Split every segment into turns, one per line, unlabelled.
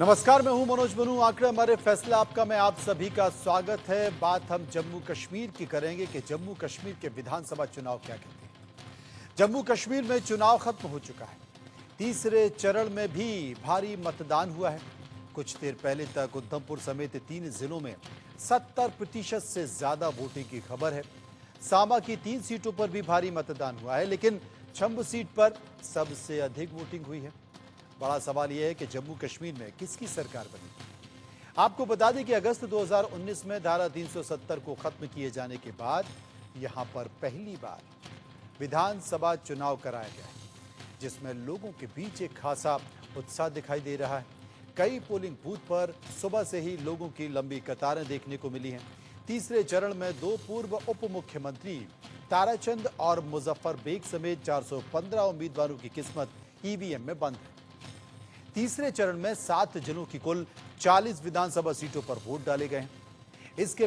नमस्कार, मैं हूं मनोज बनू। आंकड़े हमारे फैसला आपका में आप सभी का स्वागत है। बात हम जम्मू कश्मीर की करेंगे कि जम्मू कश्मीर के विधानसभा चुनाव क्या कहते हैं। जम्मू कश्मीर में चुनाव खत्म हो चुका है। तीसरे चरण में भी भारी मतदान हुआ है। कुछ देर पहले तक उधमपुर समेत 3 जिलों में 70% से ज्यादा वोटिंग की खबर है। सामा की 3 सीटों पर भी भारी मतदान हुआ है, लेकिन छंब सीट पर सबसे अधिक वोटिंग हुई है। बड़ा सवाल यह है कि जम्मू कश्मीर में किसकी सरकार बनेगी। आपको बता दें कि अगस्त 2019 में धारा 370 को खत्म किए जाने के बाद यहां पर पहली बार विधानसभा चुनाव कराया गया है, जिसमें लोगों के बीच एक खासा उत्साह दिखाई दे रहा है। कई पोलिंग बूथ पर सुबह से ही लोगों की लंबी कतारें देखने को मिली हैं। तीसरे चरण में 2 पूर्व उप मुख्यमंत्री ताराचंद और मुजफ्फर बेग समेत 415 उम्मीदवारों की किस्मत ईवीएम में बंद है। तीसरे चरण में 7 जिलों की कुल 40 विधानसभा सीटों पर वोट डाले गए हैं। इसके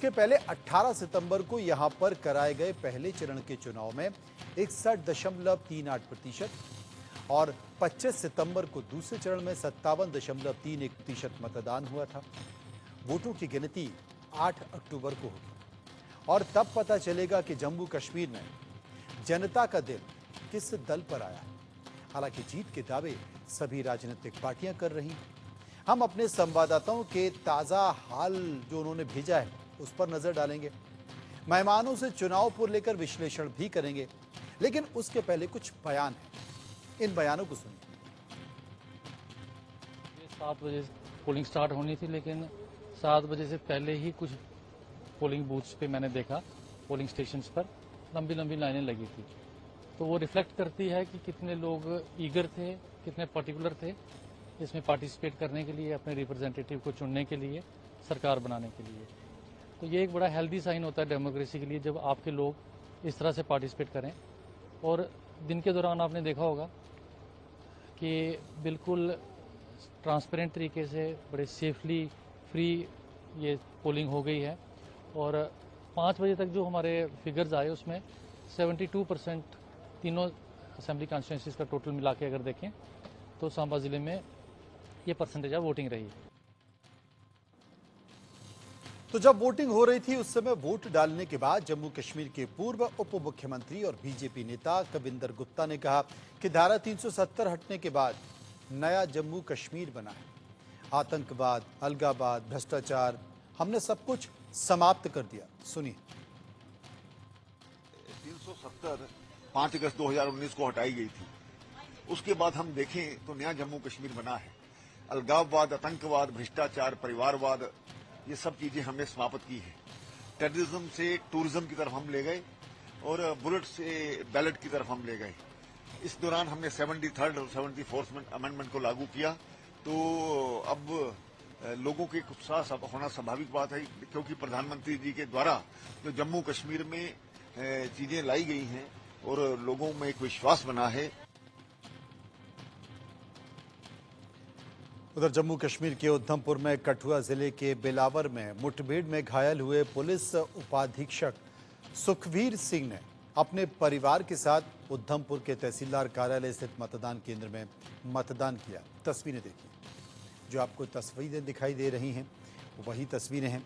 पहले 18 सितंबर को यहां पर कराए गए पहले चरण के चुनाव में 61.38% और 25 सितंबर को दूसरे चरण में 57.31% मतदान हुआ था। वोटों की गिनती 8 अक्टूबर को होगी और तब पता चलेगा कि जम्मू कश्मीर में जनता का दिल किस दल पर आया है। हालांकि जीत के दावे सभी राजनीतिक पार्टियां कर रही हैं। हम अपने संवाददाताओं के ताजा हाल जो उन्होंने भेजा है उस पर नजर डालेंगे। मेहमानों से चुनाव को लेकर विश्लेषण भी करेंगे, लेकिन उसके पहले कुछ बयान है। इन बयानों को सुनिए।
7 बजे पोलिंग स्टार्ट होनी थी, लेकिन 7 बजे से पहले ही कुछ पोलिंग बूथ्स पे मैंने देखा, पोलिंग स्टेशंस पर लंबी लंबी लाइनें लगी थी। तो वो रिफ्लेक्ट करती है कि कितने लोग ईगर थे, कितने पर्टिकुलर थे इसमें पार्टिसिपेट करने के लिए, अपने रिप्रेजेंटेटिव को चुनने के लिए, सरकार बनाने के लिए। तो ये एक बड़ा हेल्दी साइन होता है डेमोक्रेसी के लिए, जब आपके लोग इस तरह से पार्टिसिपेट करें। और दिन के दौरान आपने देखा होगा कि बिल्कुल ट्रांसपेरेंट तरीके से, बड़े सेफली फ्री ये पोलिंग हो गई है। और 5 बजे तक जो हमारे फिगर्स आए उसमें 72% तीनों असेंबली कॉन्स्टिट्यूंसीज का टोटल मिला के अगर देखें तो सांबा जिले में ये परसेंटेज ऑफ वोटिंग रही।
तो जब वोटिंग हो रही थी उस समय वोट डालने के बाद जम्मू कश्मीर के पूर्व उप मुख्यमंत्री और बीजेपी नेता कविंदर गुप्ता ने कहा कि धारा 370 हटने के बाद नया जम्मू कश्मीर बना है। आतंकवाद, अलगावाद, भ्रष्टाचार, हमने सब कुछ समाप्त कर दिया। सुनिए।
370 5 अगस्त 2019 को हटाई गई थी। उसके बाद हम देखें तो नया जम्मू कश्मीर बना है। अलगाववाद, आतंकवाद, भ्रष्टाचार, परिवारवाद, ये सब चीजें हमने समाप्त की है। टेररिज्म से टूरिज्म की तरफ हम ले गए और बुलेट से बैलेट की तरफ हम ले गए। इस दौरान हमने 73rd और 74th अमेंडमेंट को लागू किया। तो अब लोगों के उत्साह होना स्वाभाविक बात है, क्योंकि प्रधानमंत्री जी के द्वारा जो जम्मू कश्मीर में चीजें लाई गई हैं और लोगों में एक विश्वास बना है।
उधर जम्मू कश्मीर के उधमपुर में कठुआ जिले के बिलावर में मुठभेड़ में घायल हुए पुलिस उपाधीक्षक सुखवीर सिंह ने अपने परिवार के साथ उधमपुर के तहसीलदार कार्यालय स्थित मतदान केंद्र में मतदान किया। तस्वीरें देखिए। जो आपको तस्वीरें दिखाई दे रही हैं वही तस्वीरें हैं।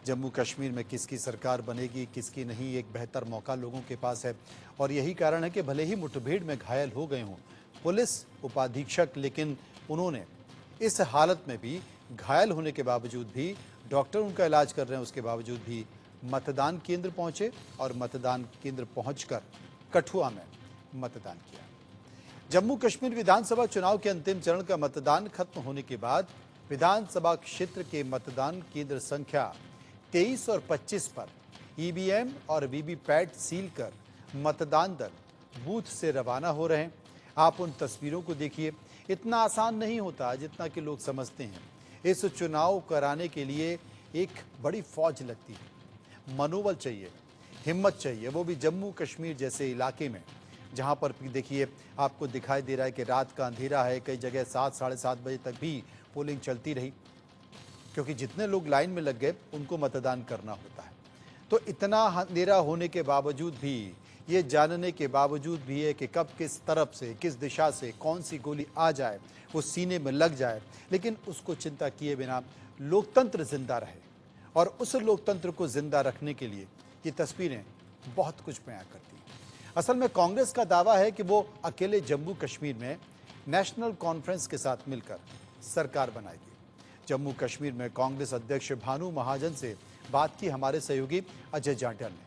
जम्मू कश्मीर में किसकी सरकार बनेगी, किसकी नहीं, एक बेहतर मौका लोगों के पास है। और यही कारण है कि भले ही मुठभेड़ में घायल हो गए हों पुलिस उपाधीक्षक, लेकिन उन्होंने इस हालत में भी, घायल होने के बावजूद भी, डॉक्टर उनका इलाज कर रहे हैं उसके बावजूद भी मतदान केंद्र पहुंचे और मतदान केंद्र पहुंचकर कठुआ में मतदान किया। जम्मू कश्मीर विधानसभा चुनाव के अंतिम चरण का मतदान खत्म होने के बाद विधानसभा क्षेत्र के मतदान केंद्र संख्या 23 और 25 पर ईवीएम और वीवीपैट सील कर मतदान दल बूथ से रवाना हो रहे हैं। आप उन तस्वीरों को देखिए। इतना आसान नहीं होता जितना कि लोग समझते हैं। इस चुनाव कराने के लिए एक बड़ी फौज लगती है, मनोबल चाहिए, हिम्मत चाहिए, वो भी जम्मू कश्मीर जैसे इलाके में जहां पर देखिए आपको दिखाई दे रहा है कि रात का अंधेरा है। कई जगह 7 साढ़े 7 बजे तक भी पोलिंग चलती रही, क्योंकि जितने लोग लाइन में लग गए उनको मतदान करना होता है। तो इतना अंधेरा होने के बावजूद भी ये जानने के बावजूद भी है कि कब किस तरफ से, किस दिशा से कौन सी गोली आ जाए, वो सीने में लग जाए, लेकिन उसको चिंता किए बिना लोकतंत्र जिंदा रहे। और उस लोकतंत्र को जिंदा रखने के लिए ये तस्वीरें बहुत कुछ बयां करती हैं। असल में कांग्रेस का दावा है कि वो अकेले जम्मू कश्मीर में नेशनल कॉन्फ्रेंस के साथ मिलकर सरकार बनाएगी। जम्मू कश्मीर में कांग्रेस अध्यक्ष भानु महाजन से बात की हमारे सहयोगी अजय जांटिया ने।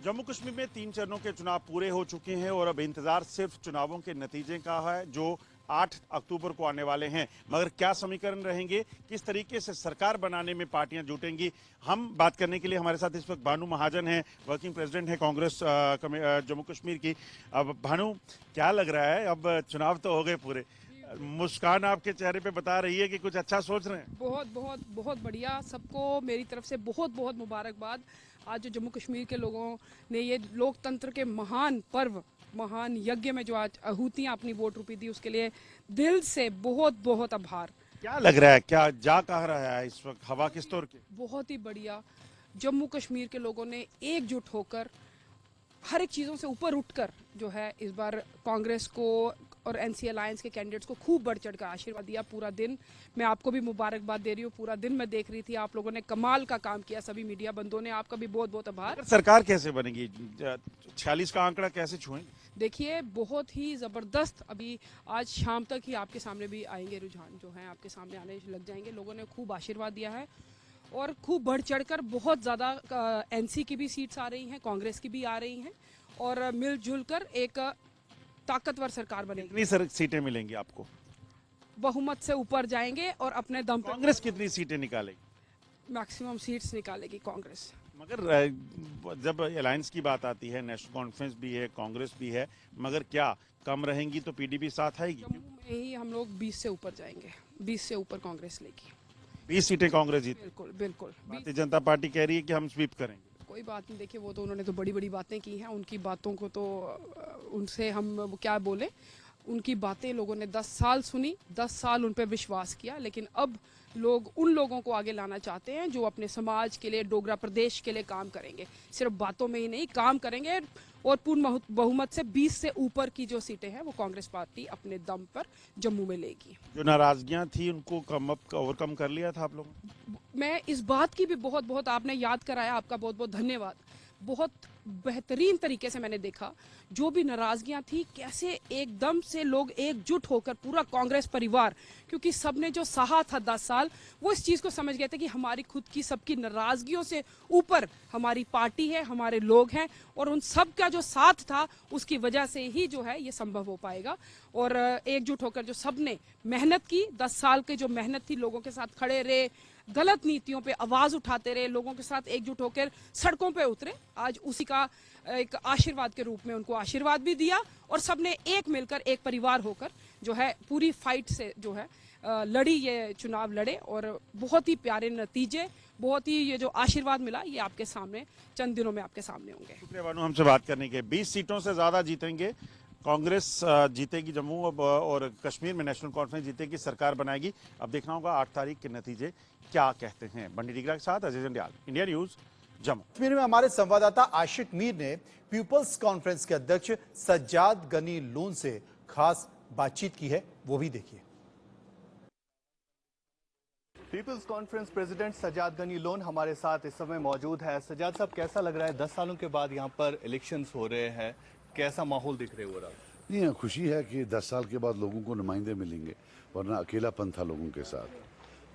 जम्मू कश्मीर में 3 चरणों के चुनाव पूरे हो चुके हैं और अब इंतजार सिर्फ चुनावों के नतीजे का है जो 8 अक्टूबर को आने वाले हैं। मगर क्या समीकरण रहेंगे, किस तरीके से सरकार बनाने में पार्टियां जुटेंगी, हम बात करने के लिए हमारे साथ इस वक्त भानु महाजन हैं, वर्किंग प्रेसिडेंट है कांग्रेस जम्मू कश्मीर की। अब भानु, क्या लग रहा है, अब चुनाव तो हो गए पूरे, मुस्कान आपके चेहरे पे बता रही है कि कुछ अच्छा सोच रहे हैं।
बहुत बहुत बहुत बढ़िया, सबको मेरी तरफ से बहुत बहुत मुबारकबाद। आज जो जम्मू कश्मीर के लोगों ने ये लोकतंत्र के महान पर्व, महान यज्ञ में जो आज आहूतियां अपनी वोट रूपी दी, उसके लिए दिल से बहुत बहुत आभार।
क्या लग रहा है, क्या जा कह रहा है इस वक्त, हवा किस तौर की?
बहुत ही बढ़िया। जम्मू कश्मीर के लोगों ने एकजुट होकर, हर एक चीज़ों से ऊपर उठकर जो है इस बार कांग्रेस को और एनसी अलायंस के कैंडिडेट्स को खूब बढ़ चढ़ कर आशीर्वाद दिया। पूरा दिन मैं आपको भी मुबारकबाद दे रही हूँ, पूरा दिन मैं देख रही थी, आप लोगों ने कमाल का काम किया, सभी मीडिया बंधुओं ने, आपका भी बहुत बहुत आभार।
सरकार कैसे बनेगी, 46 का आंकड़ा कैसे छुएंगे?
देखिए, बहुत ही ज़बरदस्त, अभी आज शाम तक ही आपके सामने भी आएंगे, रुझान जो है आपके सामने आने लग जाएंगे। लोगों ने खूब आशीर्वाद दिया है और खूब बढ़ चढ़कर बहुत ज़्यादा एनसी की भी सीट्स आ रही हैं, कांग्रेस की भी आ रही हैं और मिलजुल कर एक ताकतवर सरकार बनेगी।
कितनी सीटें मिलेंगी आपको?
बहुमत से ऊपर जाएंगे और अपने दम पर।
कांग्रेस कितनी सीटें निकालेगी?
मैक्सिमम सीट्स निकालेगी कांग्रेस।
मगर जब अलायंस की बात आती है, नेशनल कॉन्फ्रेंस भी है, कांग्रेस भी है, मगर क्या कम रहेंगी तो पीडीपी साथ आएगी?
जम्मू में ही हम लोग 20 से ऊपर जाएंगे, 20 से ऊपर कांग्रेस लेगी।
20 सीटें कांग्रेस जीत।
बिल्कुल बिल्कुल।
भारतीय जनता पार्टी कह रही है कि हम स्वीप करेंगे।
कोई बात नहीं, देखिए वो तो उन्होंने तो बड़ी बड़ी बातें की हैं, उनकी बातों को तो उनसे हम क्या बोले। उनकी बातें लोगों ने 10 साल सुनी, 10 साल उन पर विश्वास किया, लेकिन अब लोग उन लोगों को आगे लाना चाहते हैं जो अपने समाज के लिए, डोगरा प्रदेश के लिए काम करेंगे। सिर्फ बातों में ही नहीं, काम करेंगे और पूर्ण बहुमत से 20 से ऊपर की जो सीटें हैं वो कांग्रेस पार्टी अपने दम पर जम्मू में लेगी।
जो नाराजगियां थी उनको ओवरकम कर लिया था आप लोगों ने?
मैं इस बात की भी बहुत बहुत, आपने याद कराया, आपका बहुत बहुत धन्यवाद। बहुत बेहतरीन तरीके से मैंने देखा जो भी नाराजगियां थी, कैसे एकदम से लोग एकजुट होकर, पूरा कांग्रेस परिवार, क्योंकि सबने जो सहा था 10 साल, वो इस चीज़ को समझ गए थे कि हमारी खुद की सबकी नाराजगियों से ऊपर हमारी पार्टी है, हमारे लोग हैं और उन सब का जो साथ था उसकी वजह से ही जो है ये संभव हो पाएगा। और एकजुट होकर जो सबने मेहनत की, 10 साल की जो मेहनत थी, लोगों के साथ खड़े रहे, गलत नीतियों पे आवाज उठाते रहे, लोगों के साथ एकजुट होकर सड़कों पे उतरे, आज उसी का एक आशीर्वाद के रूप में उनको आशीर्वाद भी दिया और सबने एक मिलकर, एक परिवार होकर जो है पूरी फाइट से जो है लड़ी, ये चुनाव लड़े और बहुत ही प्यारे नतीजे, बहुत ही ये जो आशीर्वाद मिला, ये आपके सामने चंद दिनों में आपके सामने होंगे।
शुक्रिया भानु हमसे बात करने के। 20 सीटों से ज्यादा जीतेंगे, कांग्रेस जीतेगी जम्मू और कश्मीर में नेशनल कॉन्फ्रेंस जीतेगी, सरकार बनाएगी। अब देखना होगा 8 तारीख के नतीजे क्या कहते हैं। बंडी डिग्रा के साथ अजय जंडियाल, इंडिया न्यूज, जम्मू।
कश्मीर में हमारे संवाददाता आशिक मीर ने पीपल्स कॉन्फ्रेंस के अध्यक्ष सज्जाद गनी लोन से खास बातचीत की है, वो भी देखिए।
People's conference president Sajjad Gani Lone हमारे साथ इस समय मौजूद है। सज्जाद साहब, कैसा लग रहा है, 10 सालों के बाद यहाँ पर इलेक्शंस हो रहे हैं, कैसा माहौल दिख रहे हो रहा है?
नहीं, खुशी है कि 10 साल के बाद लोगों को नुमाइंदे मिलेंगे, वरना अकेलापन था लोगों के साथ।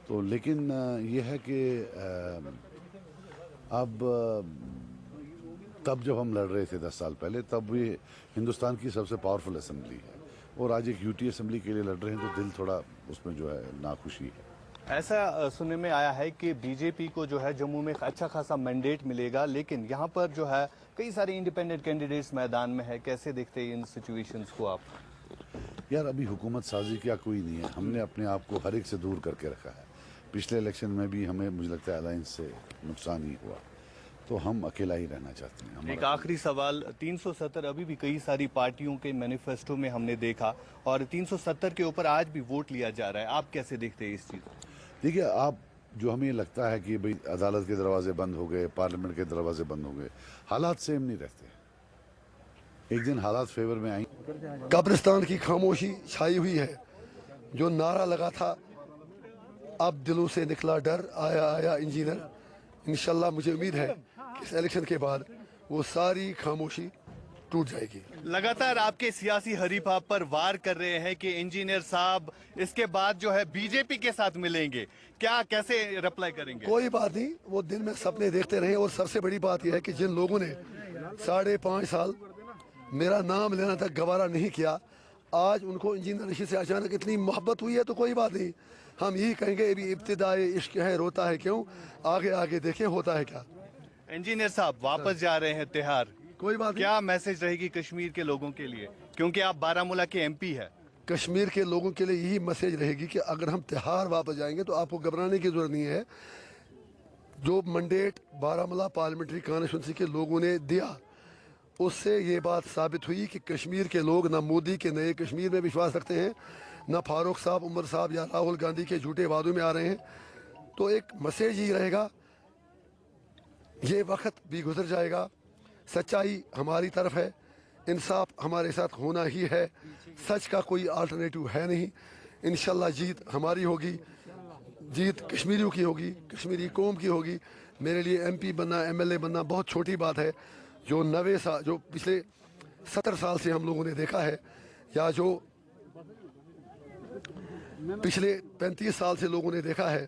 तो लेकिन ये है कि अब तब जब हम लड़ रहे थे 10 साल पहले, तब भी हिंदुस्तान की सबसे पावरफुल असेंबली है और आज एक यूटी असेंबली के लिए लड़ रहे हैं, तो दिल थोड़ा उसमें जो है नाखुशी है।
ऐसा सुनने में आया है कि बीजेपी को जो है जम्मू में अच्छा खासा मैंडेट मिलेगा, लेकिन यहाँ पर जो है कई सारे इंडिपेंडेंट कैंडिडेट्स मैदान में है। कैसे देखते हैं इन सिचुएशंस को आप?
यार, अभी हुकूमत साजी क्या कोई नहीं है, हमने अपने आप को हर एक से दूर करके रखा है। पिछले इलेक्शन में भी हमें, मुझे लगता है, अलायंस से नुकसान ही हुआ, तो हम अकेला ही रहना चाहते हैं।
एक आखिरी सवाल, 370 अभी भी कई सारी पार्टियों के मैनिफेस्टो में हमने देखा और 370 के ऊपर आज भी वोट लिया जा रहा है, आप कैसे देखते हैं इस चीज़?
देखिए, आप जो हमें लगता है कि भाई अदालत के दरवाजे बंद हो गए, पार्लियामेंट के दरवाजे बंद हो गए, हालात सेम नहीं रहते। एक दिन हालात फेवर में आई।
कब्रिस्तान की खामोशी छाई हुई है। जो नारा लगा था, अब दिलों से निकला डर, आया आया इंजीनियर। इंशाल्लाह मुझे उम्मीद है कि इस इलेक्शन के बाद वो सारी खामोशी टूट जाएगी।
लगातार आपके सियासी हरीफ आप पर वार कर रहे हैं कि इंजीनियर साहब इसके बाद जो है बीजेपी के साथ मिलेंगे, क्या कैसे रिप्लाई करेंगे?
कोई बात नहीं, वो दिन में सपने देखते रहे। और सबसे बड़ी बात यह है कि जिन लोगों ने 5.5 साल मेरा नाम लेना तक गवारा नहीं किया, आज उनको इंजीनियर रशीद से अचानक इतनी मोहब्बत हुई है तो कोई बात नहीं, हम यही कहेंगे अभी इब्तिदाए इश्क है, रोता है क्यों, आगे आगे देखें होता है क्या।
इंजीनियर साहब वापस जा रहे हैं तिहाड़,
कोई बात नहीं।
क्या मैसेज रहेगी कश्मीर के लोगों के लिए, क्योंकि आप बारामूला के एमपी है?
कश्मीर के लोगों के लिए यही मैसेज रहेगी कि अगर हम तिहाड़ वापस जाएंगे तो आपको घबराने की जरूरत नहीं है। जो मैंडेट बारामूला पार्लियामेंट्री कॉन्स्टिट्यूंसी के लोगों ने दिया, उससे ये बात साबित हुई कि कश्मीर के लोग ना मोदी के नए कश्मीर में विश्वास रखते हैं, ना फारूक साहब, उमर साहब या राहुल गांधी के झूठे वादों में आ रहे हैं। तो एक मैसेज ही रहेगा, ये वक्त भी गुजर जाएगा, सच्चाई हमारी तरफ है, इंसाफ हमारे साथ होना ही है, सच का कोई अल्टरनेटिव है नहीं। इंशाल्लाह जीत हमारी होगी, जीत कश्मीरियों की होगी, कश्मीरी कौम की होगी। मेरे लिए एमपी बनना, एमएलए बनना बहुत छोटी बात है। जो 90 साल, जो पिछले 70 साल से हम लोगों ने देखा है, या जो पिछले 35 साल से लोगों ने देखा है,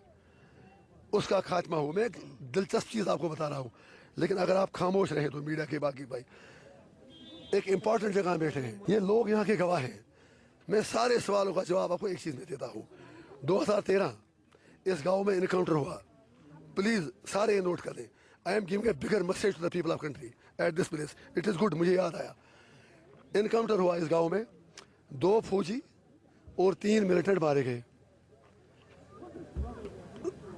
उसका खात्मा हो। मैं एक दिलचस्प चीज़ आपको बता रहा हूँ, लेकिन अगर आप खामोश रहे तो मीडिया के बाकी भाई एक इंपॉर्टेंट जगह बैठे हैं, ये लोग यहाँ के गवाह हैं। मैं सारे सवालों का जवाब आपको एक चीज़ में देता हूँ। 2013 इस गांव में इनकाउंटर हुआ, प्लीज़ सारे ये नोट कर लें। I am giving a bigger message to the people of country at this place, it is good. मुझे याद आया, इनकाउंटर हुआ इस गाँव में, 2 फौजी और 3 मिलिटेंट मारे गए।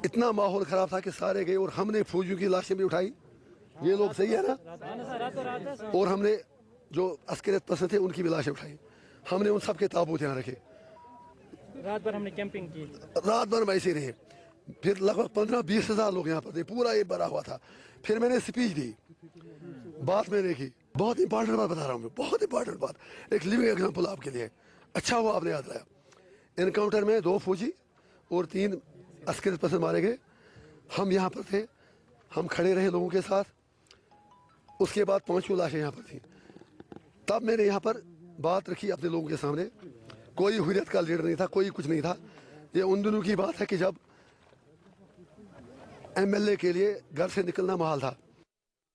इतना माहौल ख़राब था कि सारे गए और हमने फौजियों की लाशें भी उठाई। ये लोग सही है ना? और हमने जो अस्करियत पसंद थे उनकी भी लाशें उठाई। हमने उन सब के ताबूत यहाँ रखे।
रात भर हमने कैंपिंग की,
रात भर में ऐसे रहे। फिर लगभग 15-20 हज़ार लोग यहाँ पर थे, पूरा ये भरा हुआ था। फिर मैंने स्पीच दी, बात मैंने की। बहुत इंपॉर्टेंट बात बता रहा हूँ मैं, बहुत इंपॉर्टेंट बात, एक लिविंग एग्जाम्पल आपके लिए। अच्छा हुआ आपने याद लाया। इनकाउंटर में 2 फौजी और 3 अस्करियत पसंद मारे गए। हम यहाँ पर थे, हम खड़े रहे लोगों के साथ। उसके बाद 5 लाशें यहाँ पर थी। तब मैंने यहाँ पर बात रखी अपने लोगों के सामने। कोई हुर्रियत का लीडर नहीं था, कोई कुछ नहीं था। ये उन दिनों की बात है कि जब एमएलए के लिए घर से निकलना महाल था।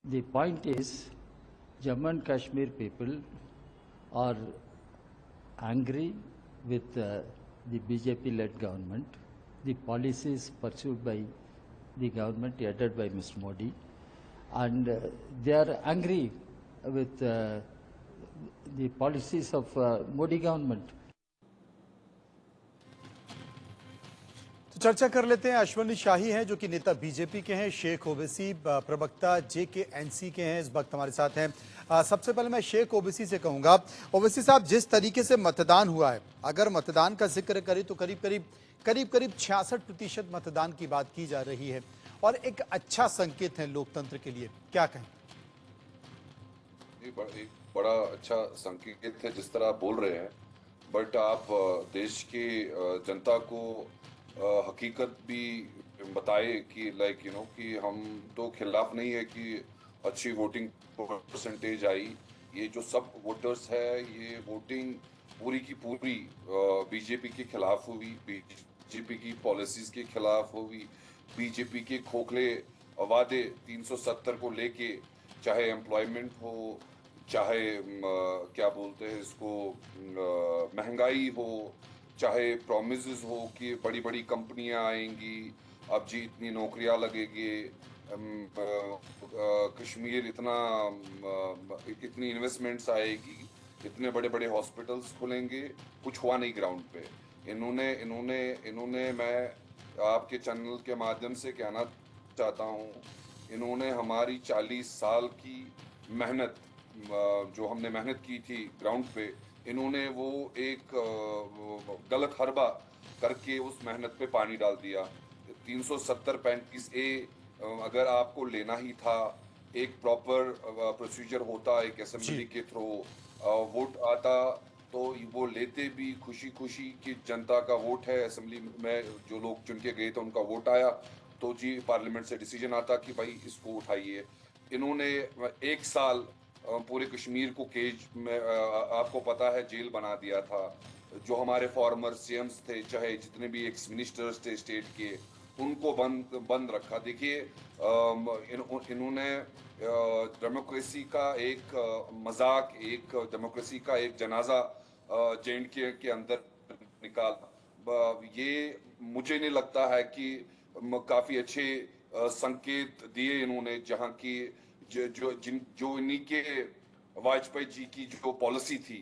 The point is, Jammu and Kashmir people are angry with the BJP-led government, the policies pursued by the government headed by Mr. Modi, and they are angry with the policies of Modi government.
तो चर्चा कर लेते हैं। अश्वनी शाही हैं जो कि नेता BJP के हैं, शेख ओवैसी प्रवक्ता JKNC के हैं, इस वक्त हमारे साथ हैं। सबसे पहले मैं शेख ओवैसी से कहूंगा, ओवैसी साहब, जिस तरीके से मतदान हुआ है, अगर मतदान का जिक्र करें तो करीब 66% मतदान की बात की जा रही है और एक अच्छा संकेत है लोकतंत्र के लिए, क्या कहें?
एक बड़ा अच्छा संकेत है जिस तरह आप बोल रहे हैं, बट आप देश की जनता को हकीकत भी बताए कि कि हम तो खिलाफ नहीं है कि अच्छी वोटिंग परसेंटेज आई। ये जो सब वोटर्स है, ये वोटिंग पूरी की पूरी बीजेपी के खिलाफ हुई, बीजेपी की पॉलिसीज के खिलाफ हुई, बीजेपी के खोखले वादे 370 को लेके, चाहे एम्प्लॉयमेंट हो, चाहे क्या बोलते हैं इसको, महंगाई हो, चाहे प्रॉमिसेस हो कि बड़ी बड़ी कंपनियां आएंगी, अब जी इतनी नौकरियां लगेगी, कश्मीर इतनी इन्वेस्टमेंट्स आएगी, इतने बड़े बड़े हॉस्पिटल्स खुलेंगे, कुछ हुआ नहीं ग्राउंड पे। इन्होंने मैं आपके चैनल के माध्यम से कहना चाहता हूँ, इन्होंने हमारी 40 साल की मेहनत, जो हमने मेहनत की थी ग्राउंड पे, इन्होंने वो एक गलत हरबा करके उस मेहनत पे पानी डाल दिया। 370-35A अगर आपको लेना ही था, एक प्रॉपर प्रोसीजर होता, एक असेंबली के थ्रू वोट आता, तो वो लेते भी खुशी खुशी कि जनता का वोट है, असेंबली में जो लोग चुन के गए थे उनका वोट आया, तो जी पार्लियामेंट से डिसीजन आता कि भाई इसको उठाइए। इन्होंने एक साल पूरे कश्मीर को केज में, आपको पता है, जेल बना दिया था। जो हमारे फॉर्मर सीएम्स थे, चाहे जितने भी एक्स मिनिस्टर्स थे स्टेट के, उनको बंद रखा। देखिए इन्होंने डेमोक्रेसी का एक मजाक, एक डेमोक्रेसी का एक जनाजा जे के अंदर निकाला। ये मुझे नहीं लगता है कि काफी अच्छे संकेत दिए इन्होंने, जहां की जो इन्हीं के वाजपेयी जी की जो पॉलिसी थी।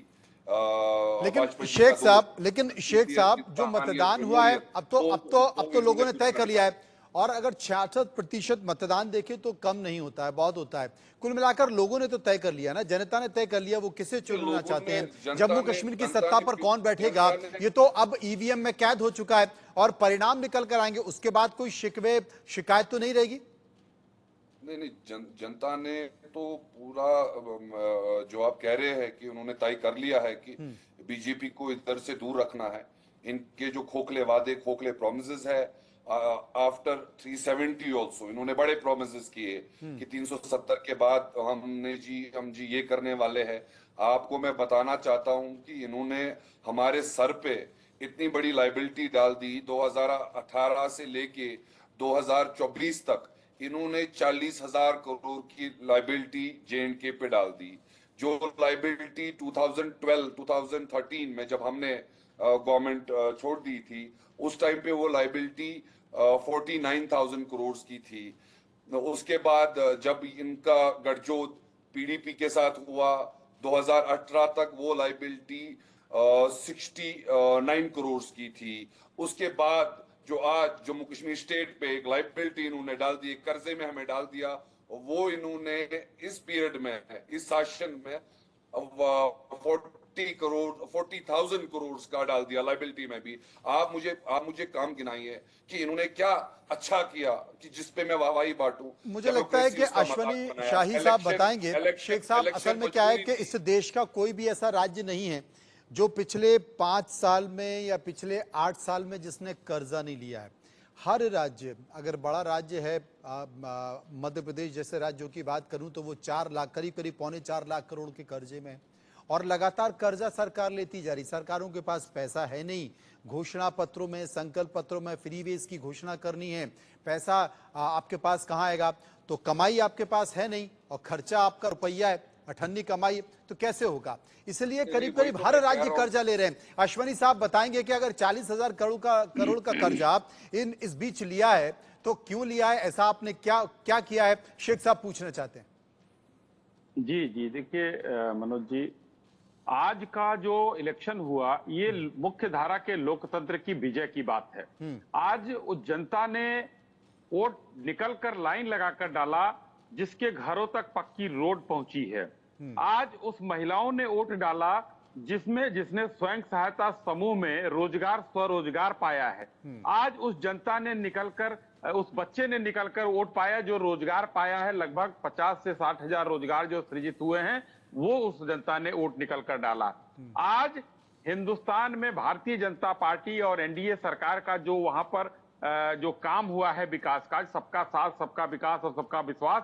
लेकिन शेख साहब जो मतदान हुआ है, अब तो लोगों ने तय कर लिया है, और अगर 66% मतदान देखें तो कम नहीं होता है, बहुत होता है। कुल मिलाकर लोगों ने तो तय कर लिया ना, जनता ने तय कर लिया वो किसे चुनना चाहते हैं, जम्मू कश्मीर की सत्ता पर कौन बैठेगा, ये तो अब ईवीएम में कैद हो चुका है और परिणाम निकल कर आएंगे। उसके बाद कोई शिकायत तो नहीं रहेगी।
नहीं, जनता ने तो पूरा जो आप कह रहे हैं कि उन्होंने तय कर लिया है कि बीजेपी को इधर से दूर रखना है। इनके जो खोखले वादे, खोखले प्रोमिसेस है, आफ्टर 370 ऑल्सो इन्होंने बड़े प्रोमिसेस किए कि 370 के बाद हम जी ये करने वाले हैं। आपको मैं बताना चाहता हूं कि इन्होंने हमारे सर पे इतनी बड़ी लाइबिलिटी डाल दी। 2018 से लेके 2024 तक इन्होंने 40,000 करोड़ की लाइबिलिटी जे&के पे डाल दी। जो लाइबिलिटी 2013 में जब हमने गवर्नमेंट छोड़ दी थी, उस टाइम पे वो लाइबिलिटी 49,000 करोड़ की थी। उसके बाद जब इनका गठजोड़ पीडीपी के साथ हुआ 2018 तक, वो लाइबिलिटी 69 करोड़ की थी। उसके बाद जो आज जम्मू कश्मीर स्टेट पे एक लाइबिलिटी इन्होंने डाल दी, कर्जे में हमें डाल दिया, वो इन्होंने इस पीरियड में, इस शासन में 40,000 करोड़ का डाल दिया लाइबिलिटी में भी। आप मुझे काम गिनाइए कि इन्होंने क्या अच्छा किया कि जिसपे मैं वाहवाही बांटूं।
मुझे लगता है कि अश्वनी शाही साहब बताएंगे। शेख साहब, असल में क्या है कि इस देश का कोई भी ऐसा राज्य नहीं है जो पिछले 5 साल में या पिछले 8 साल में जिसने कर्जा नहीं लिया है। हर राज्य, अगर बड़ा राज्य है मध्य प्रदेश जैसे राज्यों की बात करूं तो वो 4 लाख, करीब 4.25 लाख करोड़ के कर्जे में, और लगातार कर्जा सरकार लेती जा रही। सरकारों के पास पैसा है नहीं, घोषणा पत्रों में, संकल्प पत्रों में फ्रीवेज की घोषणा करनी है, पैसा आपके पास कहाँ आएगा? तो कमाई आपके पास है नहीं और खर्चा आपका रुपया है, अठन्नी कमाई, तो कैसे होगा? इसलिए करीब हर राज्य कर्जा ले रहे हैं। अश्वनी साहब बताएंगे कि अगर 40,000 करोड़ का कर्जा इस बीच लिया है तो क्यों लिया है, ऐसा आपने क्या किया है? शेख साहब पूछना चाहते हैं।
जी देखिए मनोज जी, आज का जो इलेक्शन हुआ ये मुख्य धारा के लोकतंत्र की विजय की बात है। आज उस जनता ने वोट निकलकर लाइन लगाकर डाला जिसके घरों तक पक्की रोड पहुंची है। आज उस महिलाओं ने वोट डाला जिसने स्वयं सहायता समूह में स्वरोजगार पाया है। आज उस जनता ने निकलकर, उस बच्चे ने निकलकर वोट पाया जो रोजगार पाया है। लगभग 50 से 60 हजार रोजगार जो सृजित हुए हैं, वो उस जनता ने वोट निकलकर डाला। आज हिंदुस्तान में भारतीय जनता पार्टी और एनडीए सरकार का जो वहां पर जो काम हुआ है विकास का, सबका साथ, सबका विकास और सबका विश्वास,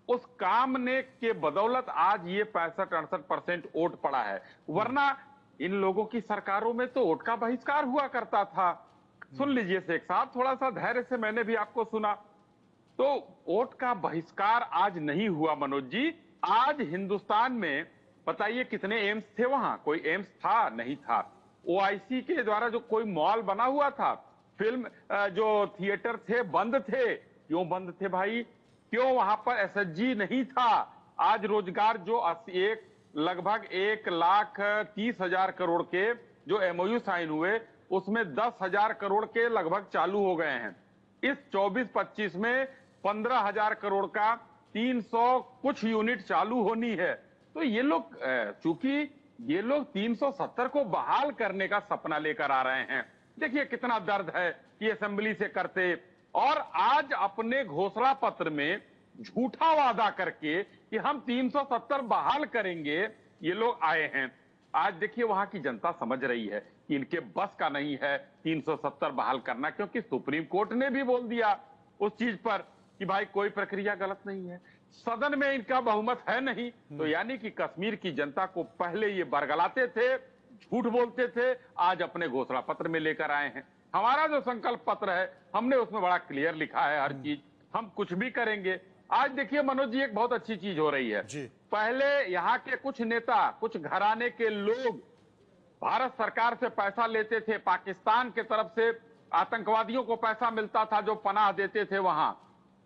उस काम ने के बदौलत आज ये 65-68% वोट पड़ा है। वरना इन लोगों की सरकारों में तो वोट का बहिष्कार हुआ करता था। सुन लीजिए शेख साहब, थोड़ा सा धैर्य से, मैंने भी आपको सुना। तो वोट का बहिष्कार आज नहीं हुआ मनोज जी। आज हिंदुस्तान में बताइए कितने एम्स थे? वहां कोई एम्स था? नहीं था। ओआईसी के द्वारा जो कोई मॉल बना हुआ था, फिल्म जो थिएटर थे बंद थे। क्यों बंद थे भाई? क्यों वहां पर एसएचजी नहीं था? आज रोजगार जो लगभग 1,30,000 करोड़ के जो एमओयू साइन हुए, उसमें 10,000 करोड़ के लगभग चालू हो गए हैं। इस 24-25 में 15,000 करोड़ का 300 कुछ यूनिट चालू होनी है। तो ये लोग, चूंकि ये लोग 370 को बहाल करने का सपना लेकर आ रहे हैं। देखिए कितना दर्द है कि असेंबली से करते, और आज अपने घोषणा पत्र में झूठा वादा करके कि हम 370 बहाल करेंगे, ये लोग आए हैं। आज देखिए वहां की जनता समझ रही है कि इनके बस का नहीं है 370 बहाल करना, क्योंकि सुप्रीम कोर्ट ने भी बोल दिया उस चीज पर कि भाई कोई प्रक्रिया गलत नहीं है, सदन में इनका बहुमत है नहीं। तो यानी कि कश्मीर की जनता को पहले ये बरगलाते थे, झूठ बोलते थे, आज अपने घोषणा पत्र में लेकर आए हैं। हमारा जो संकल्प पत्र है हमने उसमें बड़ा क्लियर लिखा है हर चीज, हम कुछ भी करेंगे। आज देखिए मनोज जी, एक बहुत अच्छी चीज हो रही है। पहले यहाँ के कुछ नेता, कुछ घराने के लोग भारत सरकार से पैसा लेते थे, पाकिस्तान के तरफ से आतंकवादियों को पैसा मिलता था जो पनाह देते थे, वहां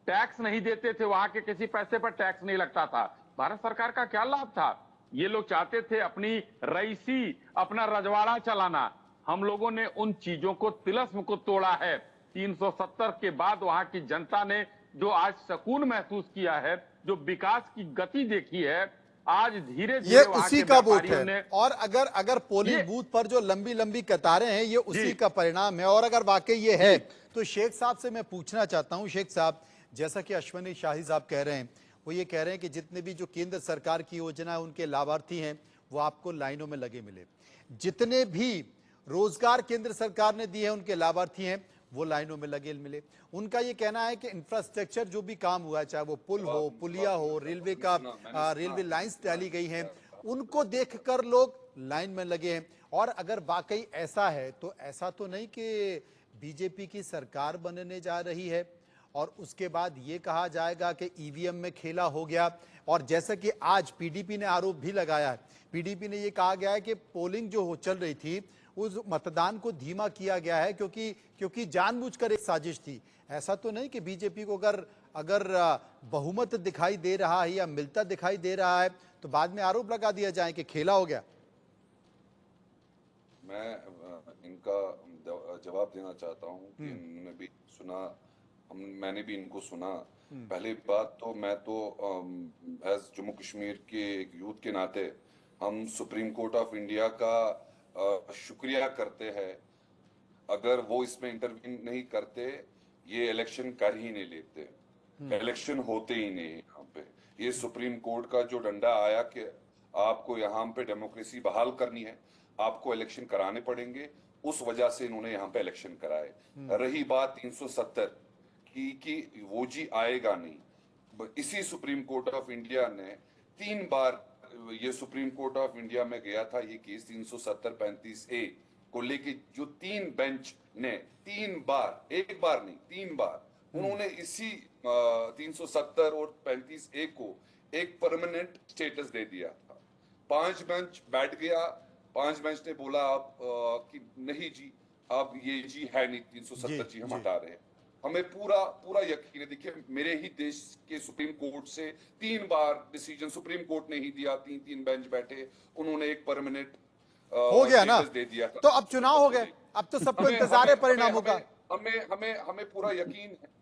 टैक्स नहीं देते थे, वहां के किसी पैसे पर टैक्स नहीं लगता था। भारत सरकार का क्या लाभ था? ये लोग चाहते थे अपनी रईसी, अपना रजवाड़ा चलाना। हम लोगों ने उन चीजों को, तिलस्म को तोड़ा है। 370 के बाद वहां की जनता ने जो आज सुकून महसूस किया है, जो विकास की गति देखी है, आज धीरे धीरे
ये उसी का वोट है। और अगर पोलिंग बूथ पर जो लंबी लंबी कतारें हैं, ये उसी का परिणाम है। और अगर वाकई ये है तो शेख साहब से मैं पूछना चाहता हूं, शेख साहब, जैसा कि अश्वनी शाही साहब कह रहे हैं, वो ये कह रहे हैं कि जितने भी जो केंद्र सरकार की योजना है उनके लाभार्थी हैं वो आपको लाइनों में लगे मिले, जितने भी रोजगार केंद्र सरकार ने दिए हैं उनके लाभार्थी हैं वो लाइनों में लगे मिले। उनका ये कहना है कि इंफ्रास्ट्रक्चर जो भी काम हुआ है, चाहे वो पुल हो, पुलिया हो, रेलवे का रेलवे लाइंस डाली गई हैं, उनको देखकर लोग लाइन में लगे हैं। और अगर वाकई ऐसा है तो ऐसा तो नहीं कि बीजेपी की सरकार बनने जा रही है और उसके बाद ये कहा जाएगा कि ईवीएम में खेला हो गया। और जैसा कि आज पीडीपी ने आरोप भी लगाया है, पीडीपी ने ये कहा गया है कि पोलिंग जो चल रही थी उस मतदान को धीमा किया गया है क्योंकि जानबूझकर एक साजिश थी। ऐसा तो नहीं कि बीजेपी को अगर बहुमत दिखाई दे रहा है या मिलता दिखाई दे रहा है तो बाद में आरोप लगा दिया जाए कि खेला हो गया।
मैं इनका जवाब देना चाहता हूं कि इन्होंने भी सुना, मैंने भी इनको सुना। पहली बात तो मैं तो एज जम्मू कश्मीर के एक यूथ के नाते हम सुप्रीम कोर्ट ऑफ इंडिया का शुक्रिया करते हैं। अगर वो इसमें इंटरवीन नहीं करते ये इलेक्शन कर ही नहीं लेते, इलेक्शन होते ही नहीं यहाँ पे। ये सुप्रीम कोर्ट का जो डंडा आया कि आपको यहाँ पे डेमोक्रेसी बहाल करनी है, आपको इलेक्शन कराने पड़ेंगे, उस वजह से इन्होंने यहाँ पे इलेक्शन कराए। रही बात 370 की वो जी आएगा नहीं, इसी सुप्रीम कोर्ट ऑफ इंडिया ने 3 बार, ये सुप्रीम कोर्ट ऑफ इंडिया में गया था ये केस 370-35A को लेके, जो 3 बेंच ने 3 बार, एक बार नहीं 3 बार उन्होंने इसी 370 और 35A को एक परमानेंट स्टेटस दे दिया था। 5 बेंच बैठ गया, 5 बेंच ने बोला आप कि नहीं जी, अब ये जी है नहीं 370 जी हम हटा रहे हैं। हमें पूरा यकीन है। देखिए मेरे ही देश के सुप्रीम कोर्ट से 3 बार डिसीजन सुप्रीम कोर्ट ने ही दिया, 3 बेंच बैठे, उन्होंने एक परमानेंट
हो गया ना,
दे दिया था।
तो अब चुनाव हो गए, अब तो सबको इंतजार है परिणामों का।
हमें पूरा यकीन है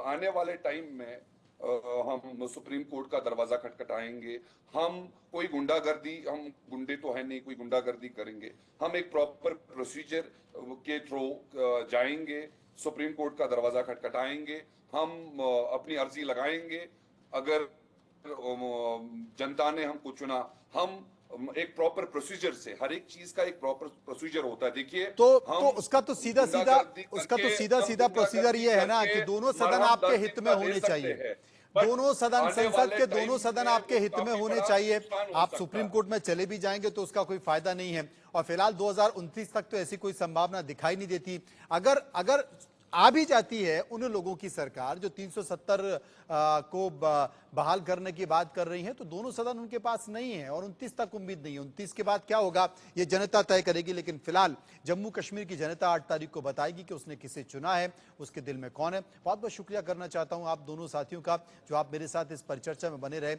आने वाले टाइम में हम सुप्रीम कोर्ट का दरवाजा खटखटाएंगे। हम कोई गुंडागर्दी, हम गुंडे तो है नहीं, कोई गुंडागर्दी करेंगे, हम एक प्रॉपर प्रोसीजर के थ्रू जाएंगे, सुप्रीम कोर्ट का दरवाजा खटखटाएंगे, हम अपनी अर्जी लगाएंगे। अगर जनता ने हमको चुना, हम एक प्रॉपर प्रोसीजर से, हर एक चीज का एक प्रॉपर प्रोसीजर होता है। देखिए
तो उसका तो सीधा सीधा प्रोसीजर ये है ना कि दोनों सदन आपके हित में होने चाहिए, दोनों सदन, संसद के दोनों सदन आपके हित में होने चाहिए। आप सुप्रीम कोर्ट में चले भी जाएंगे तो उसका कोई फायदा नहीं है। और फिलहाल 2029 तक तो ऐसी कोई संभावना दिखाई नहीं देती। अगर आ भी जाती है उन लोगों की सरकार जो 370 को बहाल करने की बात कर रही है, तो दोनों सदन उनके पास नहीं है और 29 तक उम्मीद नहीं है। 29 के बाद क्या होगा ये जनता तय करेगी। लेकिन फिलहाल जम्मू कश्मीर की जनता 8 तारीख को बताएगी कि उसने किसे चुना है, उसके दिल में कौन है। बहुत बहुत शुक्रिया करना चाहता हूं आप दोनों साथियों का जो आप मेरे साथ इस परिचर्चा में बने रहे।